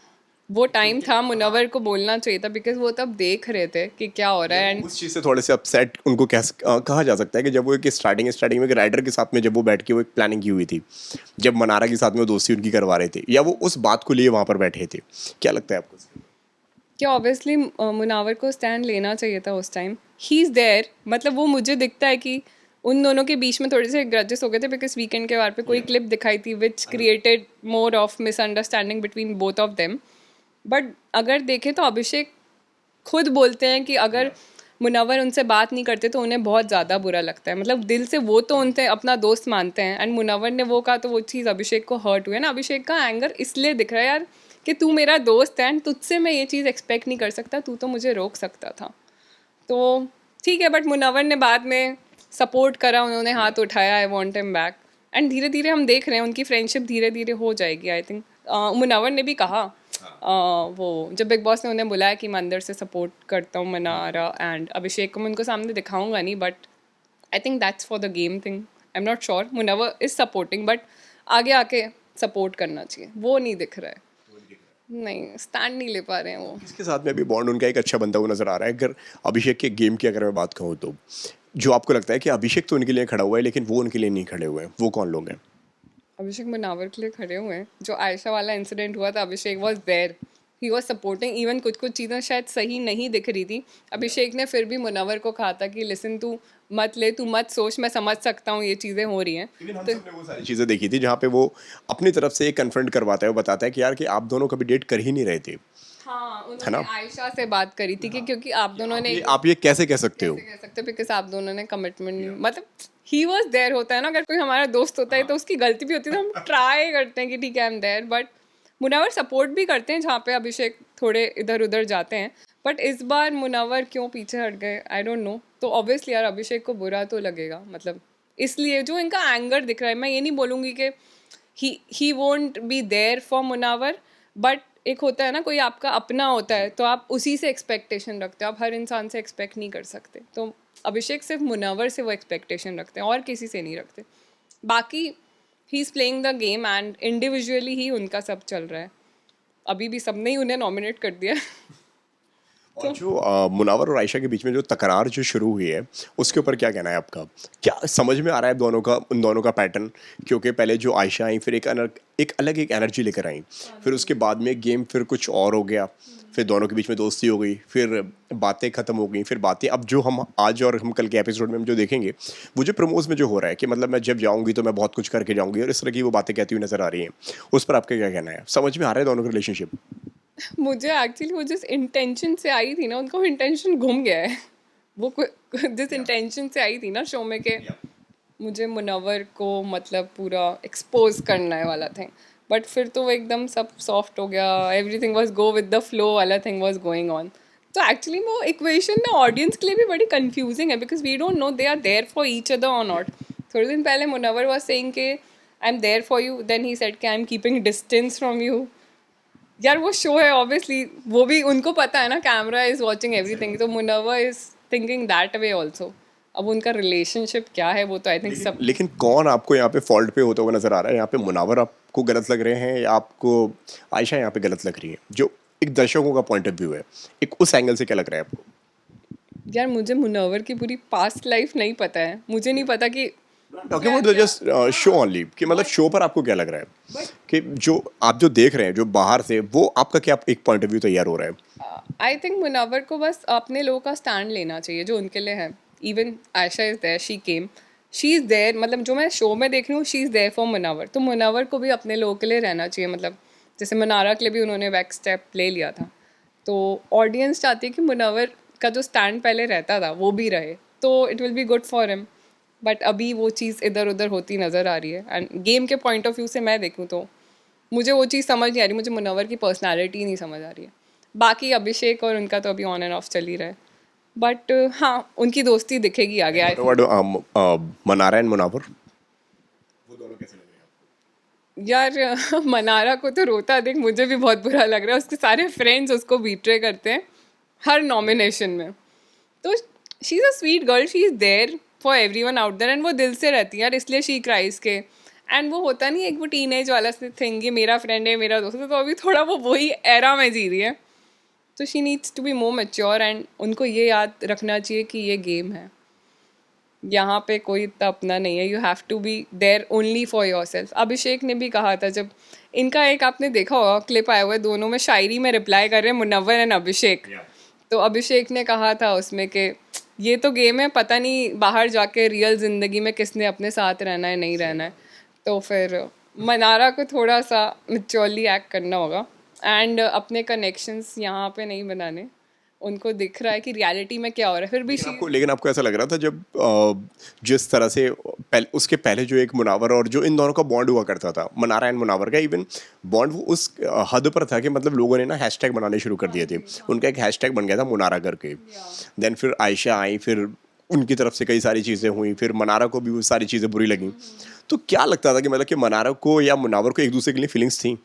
वो टाइम था मुनव्वर को बोलना चाहिए था बिकॉज वो तब देख रहे थे कि क्या हो रहा है। एंड उस चीज़ से थोड़े से अपसेट उनको कहा जा सकता है कि जब वो एक स्टार्टिंग में एक राइडर के साथ में जब वो बैठ के वो एक प्लानिंग की हुई थी, जब मनारा के साथ में वो दोस्ती उनकी करवा रहे थे, या वो उस बात को लिए वहाँ पर बैठे थे, क्या लगता है आपको? क्या ऑब्वियसली मुनावर को स्टैंड लेना चाहिए था उस टाइम, ही इज़ देयर। मतलब वो मुझे दिखता है कि उन दोनों के बीच में थोड़े से ग्रजेस हो गए थे बिकॉज वीकेंड के बार पे कोई क्लिप दिखाई थी which created more of misunderstanding between both of them. But अगर देखें तो अभिषेक खुद बोलते हैं कि अगर मुनव्वर उनसे बात नहीं करते तो उन्हें बहुत ज़्यादा बुरा लगता है, मतलब दिल से वो तो उनसे अपना दोस्त मानते हैं। एंड मुनव्वर ने वो कहा तो वो चीज़ अभिषेक को हर्ट हुई है ना। अभिषेक का एंगर इसलिए दिख रहा है यार कि तू मेरा दोस्त है एंड तुझसे मैं ये चीज़ एक्सपेक्ट नहीं कर सकता, तू तो मुझे रोक सकता था। तो ठीक है, बट मुनव्वर ने बाद में सपोर्ट करा, उन्होंने हाथ उठाया, I want him back. And धीरे धीरे हम देख रहे हैं उनकी फ्रेंडशिप धीरे धीरे हो जाएगी आई थिंक। मुनव्वर ने भी कहा वो जब बिग बॉस ने उन्हें बुलाया कि मैं अंदर से सपोर्ट करता हूँ मनारा एंड अभिषेक को, मैं उनको सामने दिखाऊंगा नहीं, but I think that's for the game thing. I am not sure, Munawar is supporting but आगे आके सपोर्ट करना चाहिए, वो नहीं दिख रहा है, नहीं स्टैंड नहीं ले पा रहे हैं वो। इसके साथ में अभी बॉन्ड उनका एक अच्छा बनता हुआ नजर आ रहा है। अगर अभिषेक के गेम की अगर मैं बात कहूँ तो जो आपको लगता है कि अभिषेक तो उनके लिए खड़ा हुआ है लेकिन वो उनके लिए नहीं खड़े हुए हैं, वो कौन लोग हैं? अभिषेक मुनावर के लिए खड़े हुए हैं। जो आयशा वाला इंसिडेंट हुआ था, Abhishek was there, he was supporting. Even कुछ कुछ चीज़ें शायद सही नहीं दिख रही थी, अभिषेक ने फिर भी मुनव्वर को कहा था कि लिसन तू मत ले, तू मत सोच, मैं समझ सकता हूँ ये चीज़ें हो रही हैं। तो वो सारी चीज़ें देखी थी जहाँ पे वो अपनी तरफ से एक कन्फ्रंट करवाता है, वो बताता है कि यार कि आप दोनों कभी डेट कर ही नहीं रहे थे। हाँ, उन्होंने आयशा से बात करी थी कि क्योंकि आप दोनों ने आप ये कैसे कह सकते हो? कह सकते बिकॉज आप दोनों ने कमिटमेंट, मतलब ही वॉज देयर होता है ना, अगर कोई हमारा दोस्त होता है तो उसकी गलती भी होती है तो हम ट्राई करते हैं कि ठीक है I am there, but Munawar support भी करते हैं जहाँ पे अभिषेक थोड़े इधर उधर जाते हैं। बट इस बार मुनव्वर क्यों पीछे हट गए आई डोंट नो. तो ऑब्वियसली यार अभिषेक को बुरा तो लगेगा, मतलब इसलिए जो इनका एंगर दिख रहा है, मैं ये नहीं बोलूँगी कि he won't be there for Munawar, but एक होता है ना, कोई आपका अपना होता है तो आप उसी से एक्सपेक्टेशन रखते हो, आप हर इंसान से एक्सपेक्ट नहीं कर सकते. तो अभिषेक सिर्फ मुनव्वर से वो एक्सपेक्टेशन रखते हैं और किसी से नहीं रखते. बाकी he is playing the game and individually ही उनका सब चल रहा है. अभी भी सबने ही उन्हें नॉमिनेट कर दिया. और जो मुनावर और आयशा के बीच में जो तकरार जो शुरू हुई है उसके ऊपर क्या कहना है आपका? क्या समझ में आ रहा है दोनों का, उन दोनों का पैटर्न? क्योंकि पहले जो आयशा आई फिर एक अलग एक एनर्जी लेकर आई, फिर उसके बाद में गेम फिर कुछ और हो गया, फिर दोनों के बीच में दोस्ती हो गई, फिर बातें ख़त्म हो गई, फिर बातें अब जो हम आज और हम कल के एपिसोड में हम जो देखेंगे वो जो प्रमोज में जो हो रहा है कि मतलब मैं जब जाऊँगी तो मैं बहुत कुछ करके जाऊँगी और इस तरह की वो बातें कहती हुई नज़र आ रही हैं, उस पर आपका क्या कहना है? समझ में आ रहा है दोनों का रिलेशनशिप? मुझे एक्चुअली वो जिस इंटेंशन से आई थी ना, उनका इंटेंशन घूम गया है. वो जिस इंटेंशन से आई थी ना शो में, के मुझे मुनव्वर को मतलब पूरा एक्सपोज करना है वाला थिंग, बट फिर तो वो एकदम सब सॉफ्ट हो गया, everything was go with the flow वाला थिंग वाज गोइंग ऑन. तो एक्चुअली वो इक्वेशन ना ऑडियंस के लिए भी बड़ी कंफ्यूजिंग है, because we don't know they are there for each other और नॉट. थोड़े दिन पहले मुनव्वर वाज सेइंग के I am there for you, then he said के I am keeping distance from you. यार वो शो है, ऑब्वियसली वो भी उनको पता है ना, कैमरा इज वॉचिंग एवरीथिंग, तो Munawar is thinking that way also. अब उनका रिलेशनशिप क्या है वो तो आई थिंक सब. लेकिन कौन आपको यहाँ पे फॉल्ट पे होता हुआ नजर आ रहा है? यहाँ पे मुनावर आपको गलत लग रहे हैं या आपको आयशा यहाँ पे गलत लग रही है? जो एक दर्शकों का पॉइंट ऑफ व्यू है, एक उस एंगल से क्या लग रहा है आपको? यार मुझे मुनव्वर की पूरी पास्ट लाइफ नहीं पता है, मुझे नहीं पता कि talking about just show only, कि मतलब शो पर आपको क्या लग रहा है कि जो आप जो देख रहे हैं जो बाहर से, वो आपका क्या एक पॉइंट ऑफ व्यू तैयार हो रहा है? आई थिंक मुनव्वर को बस अपने लोगों का स्टैंड लेना चाहिए जो उनके लिए है. Even Ayesha is there, she is there, मतलब जो मैं शो में देख रही हूँ she is there for Munawar. तो मुनव्वर को भी अपने लोगों के लिए रहना चाहिए. मतलब जैसे मनारा के लिए भी उन्होंने बैक स्टेप ले लिया था, तो ऑडियंस चाहती है कि मुनव्वर का जो स्टैंड पहले रहता था वो भी रहे, तो it will be good for him. But अभी वो चीज़ इधर उधर होती नज़र आ रही है. एंड गेम के पॉइंट ऑफ व्यू से मैं देखूँ तो मुझे वो चीज़ समझ नहीं आ रही, मुझे मुनव्वर की पर्सनालिटी नहीं समझ आ रही है. बाकी अभिषेक और उनका तो अभी ऑन एंड ऑफ चल ही रहा है, बट हाँ उनकी दोस्ती दिखेगी आगे. मनारा एंड मुनावर, वो दोनों कैसे लग रहे हैं? यार मनारा को तो रोता देख मुझे भी बहुत बुरा लग रहा है. उसके सारे फ्रेंड्स उसको बीट्रे करते हैं हर नॉमिनेशन में. तो she is a sweet girl, she is there for everyone out there, and वो दिल से रहती है यार, इसलिए शी क्राइज के. एंड वो होता नहीं एक वो टीनेज वाला थिंग, ये मेरा फ्रेंड है मेरा दोस्त है, तो अभी थोड़ा वो वही एरा में जी रही है. तो she needs to be more mature, and उनको ये याद रखना चाहिए कि ये गेम है, यहाँ पे कोई इतना अपना नहीं है. You have to be there only for yourself. Abhishek ने भी कहा था, जब इनका एक आपने देखा होगा क्लिप आया हुआ है, दोनों में शायरी में रिप्लाई कर रहे हैं मुनव्वर एंड अभिषेक. तो अभिषेक ने कहा था उसमें कि ये तो गेम है, पता नहीं बाहर जाके रियल ज़िंदगी में किसने अपने साथ रहना है नहीं रहना है. तो फिर मनारा को थोड़ा सा मैच्योरली एक्ट करना होगा एंड अपने कनेक्शंस यहाँ पे नहीं बनाने. उनको दिख रहा है कि रियलिटी में क्या हो रहा है. फिर भी लेकिन आपको ऐसा लग रहा था जब जिस तरह से उसके पहले जो एक मुनावर और जो इन दोनों का बॉन्ड हुआ करता था, मनारा एंड मुनावर का इवन बॉन्ड, वो उस हद पर था कि मतलब लोगों ने ना हैशटैग बनाने शुरू कर दिए थे. उनका एक हैशटैग बन गया था मुनारा करके. देन फिर आयशा आई, फिर उनकी तरफ से कई सारी चीज़ें हुई, फिर मनारा को भी वो सारी चीज़ें बुरी लगी. तो क्या लगता था कि मतलब कि मनारा को या मुनावर को एक दूसरे के लिए फीलिंग्स थी?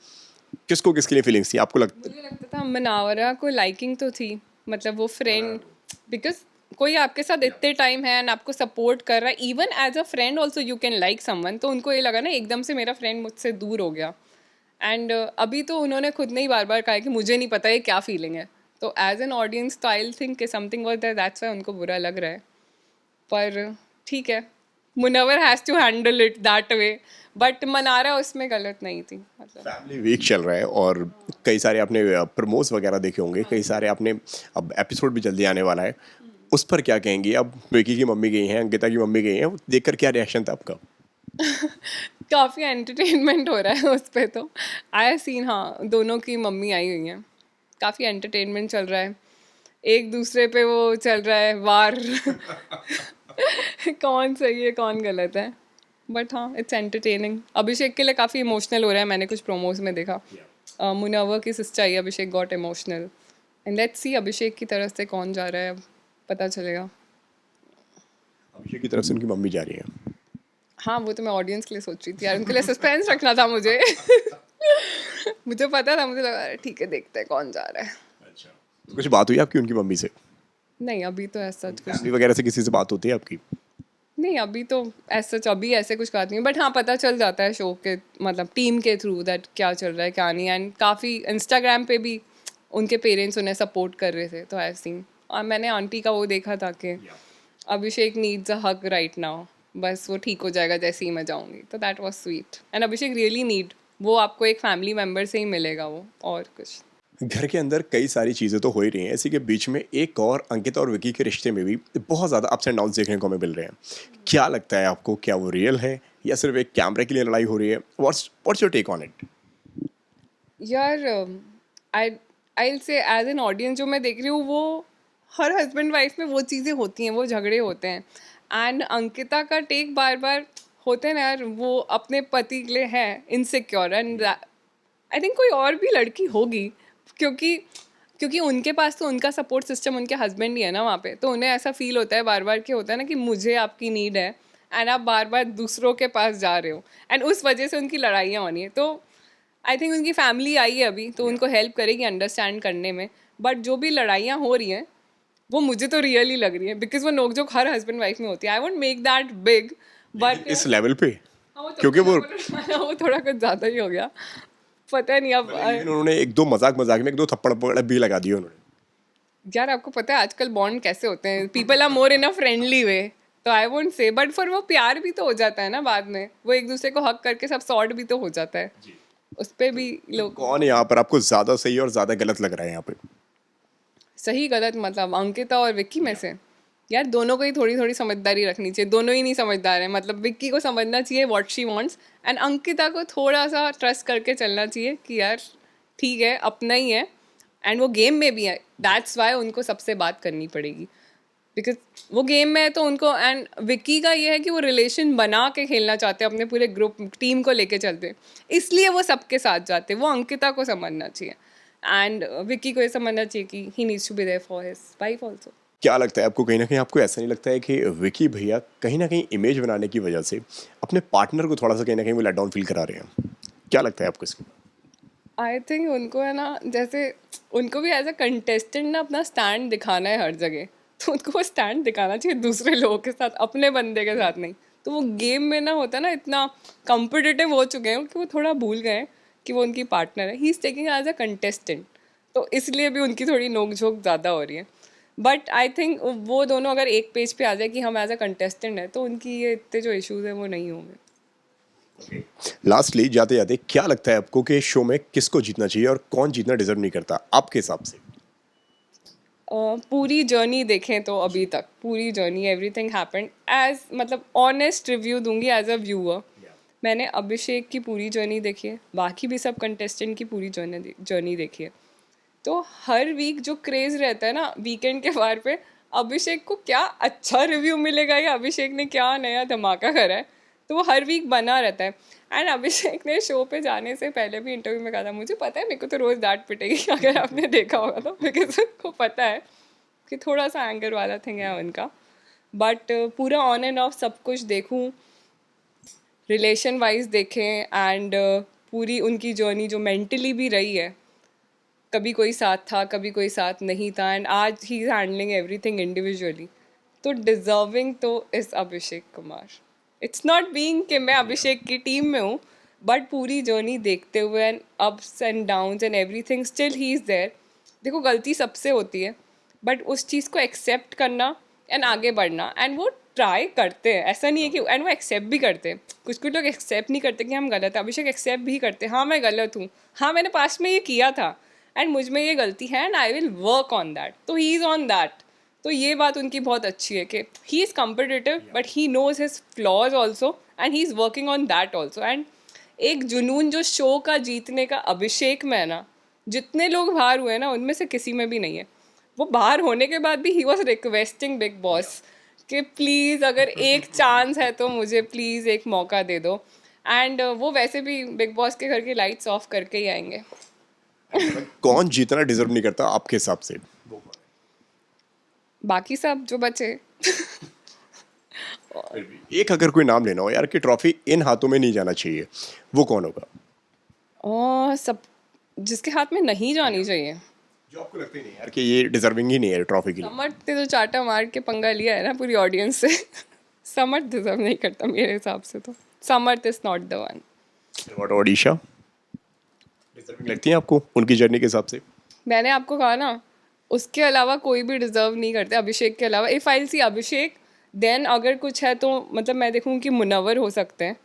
किसको किसके लिए फीलिंग्स थी आपको लगता? मुझे लगता था मनावरा को लाइकिंग तो थी, मतलब वो फ्रेंड, बिकॉज कोई आपके साथ इतने टाइम है एंड आपको सपोर्ट कर रहा है, even as a friend also you can like someone. तो उनको ये लगा ना एकदम से मेरा फ्रेंड मुझसे दूर हो गया. एंड अभी तो उन्होंने खुद ने ही बार बार कहा कि मुझे नहीं पता ये क्या फीलिंग है. तो एज एन ऑडियंस तो आई थिंक कि something was there, that's why उनको बुरा लग रहा है. पर ठीक है, Munawar has to handle it that way, but Mannara उसमें गलत नहीं थी. मतलब फैमिली वीक चल रहा है और कई सारे आपने प्रमोस वगैरह देखे होंगे, कई सारे आपने, अब एपिसोड भी जल्दी आने वाला है, उस पर क्या कहेंगी? अब विकी की मम्मी गई हैं, अंकिता की मम्मी गई हैं, वो देखकर क्या रिएक्शन था आपका? काफ़ी एंटरटेनमेंट हो रहा है उस पर. तो आई सीन, हाँ दोनों की मम्मी आई हुई हैं, काफ़ी एंटरटेनमेंट चल रहा है. एक दूसरे पे वो चल रहा है वार कौन सही है कौन गलत है. बट हाँ इट्स एंटरटेनिंग. अभिषेक के लिए काफ़ी इमोशनल हो रहा है, मैंने कुछ प्रोमोज में देखा. मुनव्वर की सिस्टर आई, Abhishek got emotional. And let's see Abhishek की तरफ से कौन जा रहा है, अब पता चलेगा. अभिषेक की तरफ से उनकी मम्मी जा रही है. हाँ, वो तो मैं ऑडियंस के लिए सोच रही थी यार, उनके लिए सस्पेंस रखना था मुझे. मुझे पता था, मुझे लगा अरे ठीक है देखते हैं कौन जा रहा है. अच्छा. तो कुछ बात हुई आपकी उनकी मम्मी से? नहीं अभी तो ऐसा कुछ फैमिली वगैरह से किसी से बात होती है आपकी? नहीं, अभी तो ऐसा अभी ऐसे कुछ बात नहीं है, बट हाँ पता चल जाता है शो के मतलब टीम के थ्रू दैट क्या चल रहा है क्या नहीं. एंड काफ़ी इंस्टाग्राम पे भी उनके पेरेंट्स उन्हें सपोर्ट कर रहे थे, तो आई सीन. और मैंने आंटी का वो देखा था कि Abhishek needs a hug right now, बस वो ठीक हो जाएगा जैसे ही मैं जाऊँगी, तो that was sweet. And Abhishek really need, वो आपको एक फैमिली मेम्बर से ही मिलेगा वो, और कुछ. घर के अंदर कई सारी चीज़ें तो हो ही रही हैं, इसी के बीच में एक और अंकिता और विकी के रिश्ते में भी बहुत ज़्यादा अप्स एंड डाउन्स देखने को हमें मिल रहे हैं. क्या लगता है आपको, क्या वो रियल है या सिर्फ एक कैमरे के लिए लड़ाई हो रही है? What's your take on it? यार आई आई से एज एन ऑडियंस जो मैं देख रही हूँ, वो हर हस्बैंड वाइफ में वो चीज़ें होती हैं, वो झगड़े होते हैं. एंड अंकिता का टेक बार बार होते हैं ना यार, वो अपने पति के लिए है इनसिक्योर. एंड आई थिंक कोई और भी लड़की होगी, क्योंकि क्योंकि उनके पास तो उनका सपोर्ट सिस्टम उनके हस्बैंड ही है ना वहाँ पे, तो उन्हें ऐसा फील होता है बार बार कि होता है ना कि मुझे आपकी नीड है, एंड आप बार बार दूसरों के पास जा रहे हो, एंड उस वजह से उनकी लड़ाइयाँ होनी है. तो आई थिंक उनकी फैमिली आई है अभी, तो उनको हेल्प करेगी अंडरस्टैंड करने में. बट जो भी लड़ाइयाँ हो रही हैं वो मुझे तो रियली लग रही है, बिकॉज वो नोकझोंक हर हस्बैंड वाइफ में होती है. I won't make that big, but इस लेवल पे? क्योंकि क्योंकि वो थोड़ा कुछ ज़्यादा ही हो गया. पता नहीं अब उन्होंने एक दो मजाक मजाक में एक दो थप्पड़ भी लगा दिए उन्होंने. यार आपको पता है आजकल बॉन्ड कैसे होते हैं, people are more in a friendly way, तो आई वोंट से. बट फिर वो प्यार भी तो हो जाता है ना बाद में, वो एक दूसरे को हक करके सब सॉर्ट भी तो हो जाता है. उस पर भी लोग कौन यहाँ पर आपको ज्यादा सही और ज्यादा गलत लग रहा है यहाँ पे? सही गलत मतलब अंकिता और विक्की में से यार दोनों को ही थोड़ी थोड़ी समझदारी रखनी चाहिए. दोनों ही नहीं समझदार हैं, मतलब विक्की को समझना चाहिए what she wants, and Ankita को थोड़ा सा ट्रस्ट करके चलना चाहिए कि यार ठीक है अपना ही है, एंड वो गेम में भी है. दैट्स वाई उनको सबसे बात करनी पड़ेगी, बिकॉज वो गेम में है तो उनको. एंड विक्की का ये है कि वो रिलेशन बना के खेलना चाहते हैं, अपने पूरे ग्रुप टीम को लेके चलते हैं, इसलिए वो सबके साथ जाते हैं. वो अंकिता को समझना चाहिए, एंड विक्की को ये समझना चाहिए कि he needs to be there for his wife also. क्या लगता है आपको, कहीं ना कहीं आपको ऐसा नहीं लगता है कि विकी भैया कहीं ना कहीं इमेज बनाने की वजह से अपने पार्टनर को थोड़ा सा कहीं ना कहीं वो लेट डाउन फील करा रहे हैं? क्या लगता है आपको इसमें? आई थिंक उनको है ना, जैसे उनको भी एज अ कंटेस्टेंट ना अपना स्टैंड दिखाना है हर जगह, तो उनको वो स्टैंड दिखाना चाहिए दूसरे लोगों के साथ, अपने बंदे के साथ नहीं. तो वो गेम में ना होता है ना, इतना कम्पिटिटिव हो चुके हैं कि वो थोड़ा भूल गए हैं कि वो उनकी पार्टनर है. He is taking as a contestant, तो इसलिए भी उनकी थोड़ी नोक-झोंक ज़्यादा हो रही है. बट आई थिंक वो दोनों अगर एक पेज पे आ जाए कि हम एज अ कंटेस्टेंट हैं, तो उनकी ये इतने जो इश्यूज हैं वो नहीं होंगे. लास्टली जाते जाते क्या लगता है आपको कि शो में किसको जीतना चाहिए और कौन जीतना डिजर्व नहीं करता आपके हिसाब से? पूरी जर्नी देखें तो अभी तक पूरी जर्नी एवरीथिंग हैपेंड एज मतलब ऑनेस्ट रिव्यू दूंगी एज अ व्यूअर. मैंने अभिषेक की पूरी जर्नी देखी है, बाकी भी सब कंटेस्टेंट की पूरी जर्नी देखी है. तो हर वीक जो क्रेज़ रहता है ना वीकेंड के बार पे, अभिषेक को क्या अच्छा रिव्यू मिलेगा या अभिषेक ने क्या नया धमाका करा है, तो वो हर वीक बना रहता है. एंड अभिषेक ने शो पे जाने से पहले भी इंटरव्यू में कहा था मुझे पता है मेरे को तो रोज़ डांट पिटेगी, अगर आपने देखा होगा तो, बिकॉज उनको पता है कि थोड़ा सा एंगर वाला थिंग है उनका. बट पूरा ऑन एंड ऑफ सब कुछ देखूँ, रिलेशन वाइज देखें, एंड पूरी उनकी जर्नी जो मेंटली भी रही है, कभी कोई साथ था कभी कोई साथ नहीं था, एंड आज he is handling everything individually, तो डिजर्विंग तो is Abhishek Kumar. It's not being कि मैं अभिषेक की टीम में हूँ, बट पूरी जर्नी देखते हुए and ups and downs and everything still he is there. देखो गलती सबसे होती है, बट उस चीज़ को एक्सेप्ट करना एंड आगे बढ़ना, एंड वो ट्राई करते हैं, ऐसा नहीं है कि, एंड वो एक्सेप्ट भी करते हैं. कुछ कुछ लोग एक्सेप्ट नहीं करते कि हम गलत हैं, अभिषेक एक्सेप्ट भी करते हैं, हाँ मैं गलत हूँ, हाँ मैंने पास्ट में ये किया था एंड मुझ में ये गलती है and I will work on that. तो ही इज़ ऑन दैट. तो ये बात उनकी बहुत अच्छी है कि he is competitive but he knows his flaws also and he is working on that also. And एक जुनून जो शो का जीतने का अभिषेक में है ना, जितने लोग बाहर हुए ना उनमें से किसी में भी नहीं है. वो बाहर होने के बाद भी he was requesting big boss कि प्लीज़ अगर एक चांस है तो मुझे प्लीज़ एक मौका दे दो. एंड वो वैसे भी बिग बॉस के घर की लाइट्स ऑफ करके ही आएंगे. कौन जीतना डिजर्व नहीं करता आपके हिसाब से? बाकी सब जो बचे। एक अगर कोई नाम लेना हो यार कि ट्रॉफी इन हाथों में नहीं जाना चाहिए, वो कौन होगा? और सब जिसके हाथ में नहीं जानी चाहिए। जो आपको लगता ही नहीं यार कि ये डिजर्विंग ही नहीं है ट्रॉफी के लिए। समर्थ ने जो चाटा मार के पंगा लिया है ना पूरी ऑडियंस से, समर्थ डिजर्व नहीं करता मेरे हिसाब से। तो Samarth is not the one. What ओडिशा डिजर्विंग लगती है आपको उनकी जर्नी के हिसाब से? मैंने आपको कहा ना, उसके अलावा कोई भी डिजर्व नहीं करते अभिषेक के अलावा। If I C Abhishek then अगर कुछ है तो मतलब मैं देखूँ कि मुनव्वर हो सकते हैं।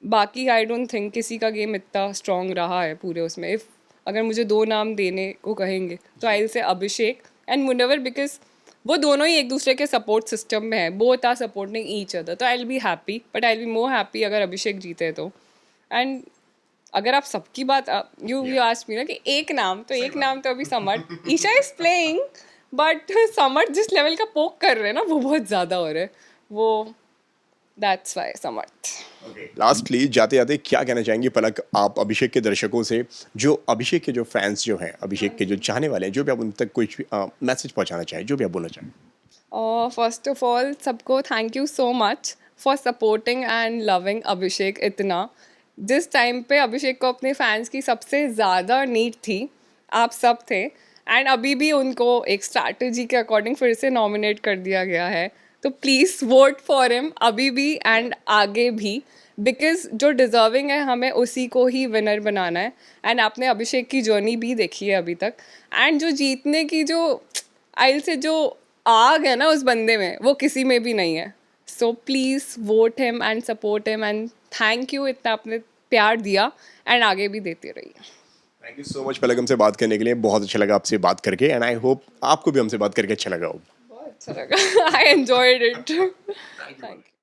बाकी आई डोंट थिंक किसी का गेम इतना स्ट्रांग रहा है पूरे उसमें। इफ़ अगर मुझे 2 नाम देने को कहेंगे तो I will say Abhishek and Munawwar, because वो दोनों ही एक दूसरे के सपोर्ट सिस्टम में है। Both are supporting each other. तो I will be happy, but I will be more happy अगर अभिषेक जीते तो। एंड अगर आप सबकी बात यू आस्क मी ना कि एक नाम तो अभी समर्थ। ईशा इज प्लेइंग, बट समर्थ जिस लेवल का पोक कर रहे हैं ना वो बहुत ज़्यादा हो रहा है। वो दैट्स वाई समर्थ। लास्टली जाते जाते क्या कहना चाहेंगी पलक आप अभिषेक के दर्शकों से, जो अभिषेक के जो फैंस जो हैं, अभिषेक के जो चाहने वाले हैं, जो भी आप उन तक कुछ मैसेज पहुंचाना चाहें, जो भी आप बोलना चाहें? फर्स्ट ऑफ ऑल सबको thank you so much for supporting and loving Abhishek इतना। जिस टाइम पे अभिषेक को अपने फैंस की सबसे ज़्यादा नीड थी, आप सब थे। एंड अभी भी उनको एक स्ट्रैटेजी के अकॉर्डिंग फिर से नॉमिनेट कर दिया गया है। तो प्लीज़ वोट फॉर हिम अभी भी एंड आगे भी, बिकॉज जो डिज़र्विंग है हमें उसी को ही विनर बनाना है। एंड आपने अभिषेक की जर्नी भी देखी है अभी तक। एंड जो जीतने की जो आइल से जो आग है ना उस बंदे में, वो किसी में भी नहीं है। So please vote him and support him and thank you इतना आपने प्यार दिया एंड आगे भी देते रहिए। थैंक यू सो मच पलक हमसे बात करने के लिए। बहुत अच्छा लगा आपसे बात करके एंड आई होप आपको भी हमसे बात करके अच्छा लगा हो। बहुत अच्छा लगा। I enjoyed it. Thank you.